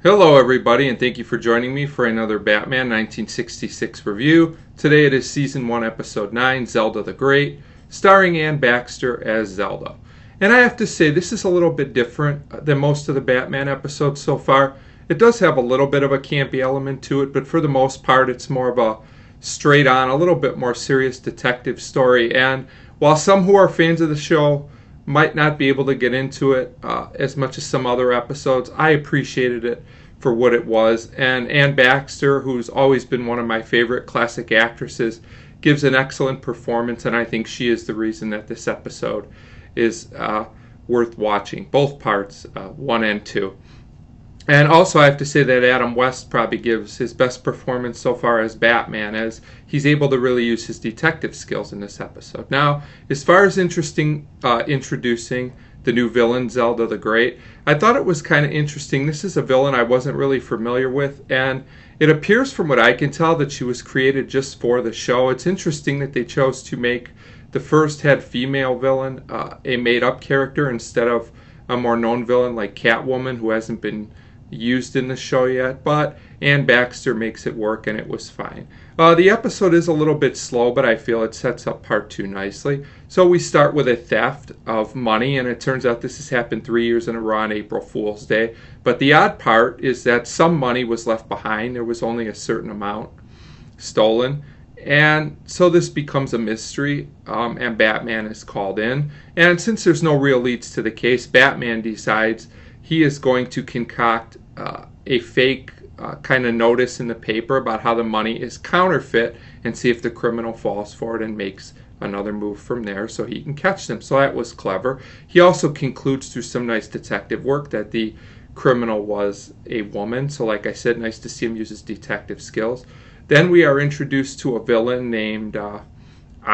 Hello everybody, and thank you for joining me for another Batman 1966 review. Today it is Season 1, Episode 9, Zelda the Great, starring Anne Baxter as Zelda. And I have to say, this is a little bit different than most of the Batman episodes so far. It does have a little bit of a campy element to it, but for the most part it's more of a straight-on, a little bit more serious detective story. And while some who are fans of the show might not be able to get into it as much as some other episodes, I appreciated it for what it was. And Anne Baxter, who's always been one of my favorite classic actresses, gives an excellent performance, and I think she is the reason that this episode is worth watching, both parts, 1 and 2. And also I have to say that Adam West probably gives his best performance so far as Batman, as he's able to really use his detective skills in this episode. Now, as far as introducing the new villain, Zelda the Great, I thought it was kind of interesting. This is a villain I wasn't really familiar with, and it appears from what I can tell that she was created just for the show. It's interesting that they chose to make the first head female villain a made-up character instead of a more known villain like Catwoman, who hasn't been used in the show yet, but Anne Baxter makes it work, and it was fine. The episode is a little bit slow, but I feel it sets up part 2 nicely. So we start with a theft of money, and it turns out this has happened 3 years in a row on April Fool's Day. But the odd part is that some money was left behind. There was only a certain amount stolen, and so this becomes a mystery, and Batman is called in. And since there's no real leads to the case, Batman decides he is going to concoct a fake kind of notice in the paper about how the money is counterfeit and see if the criminal falls for it and makes another move from there so he can catch them. So that was clever. He also concludes through some nice detective work that the criminal was a woman. So like I said, nice to see him use his detective skills. Then we are introduced to a villain named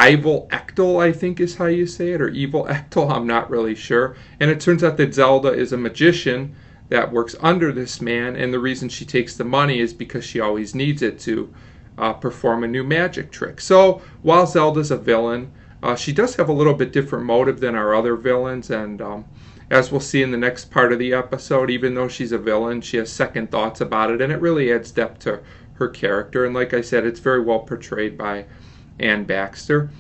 Evil Ectel, I think is how you say it, or Evil Ectel, I'm not really sure. And it turns out that Zelda is a magician that works under this man, and the reason she takes the money is because she always needs it to perform a new magic trick. So while Zelda's a villain, she does have a little bit different motive than our other villains, and as we'll see in the next part of the episode, even though she's a villain, she has second thoughts about it, and it really adds depth to her character. And like I said, it's very well portrayed by Anne Baxter.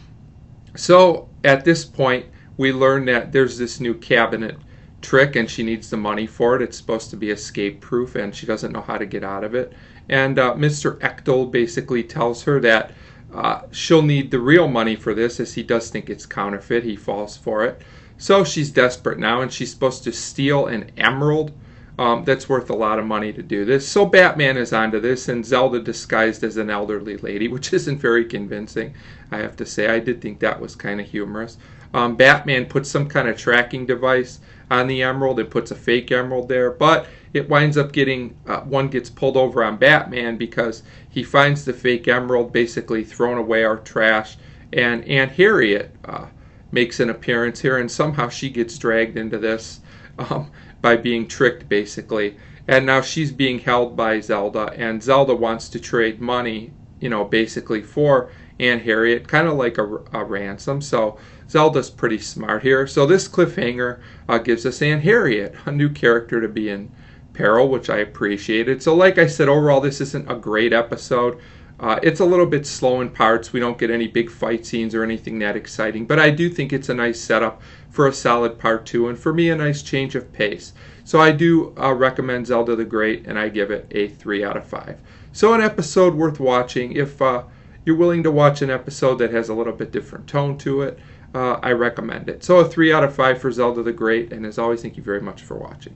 So at this point, we learn that there's this new cabinet trick, and she needs the money for it. It's supposed to be escape proof, and she doesn't know how to get out of it. And Mr. Ectel basically tells her that she'll need the real money for this, as he does think it's counterfeit. He falls for it. So she's desperate now, and she's supposed to steal an emerald that's worth a lot of money to do this. So Batman is onto this, and Zelda disguised as an elderly lady, which isn't very convincing, I have to say. I did think that was kind of humorous. Batman puts some kind of tracking device on the emerald and puts a fake emerald there, but it winds up getting, one gets pulled over on Batman because he finds the fake emerald basically thrown away or trash, and Aunt Harriet makes an appearance here, and somehow she gets dragged into this by being tricked, basically. And now she's being held by Zelda, and Zelda wants to trade money, basically for Aunt Harriet, kind of like a ransom. So Zelda's pretty smart here. So this cliffhanger gives us Aunt Harriet, a new character to be in peril, which I appreciated. So like I said, overall, this isn't a great episode. It's a little bit slow in parts. We don't get any big fight scenes or anything that exciting, but I do think it's a nice setup for a solid part 2, and for me, a nice change of pace. So I do recommend Zelda the Great, and I give it a 3 out of 5. So an episode worth watching. If you're willing to watch an episode that has a little bit different tone to it, I recommend it. So a 3 out of 5 for Zelda the Great, and as always, thank you very much for watching.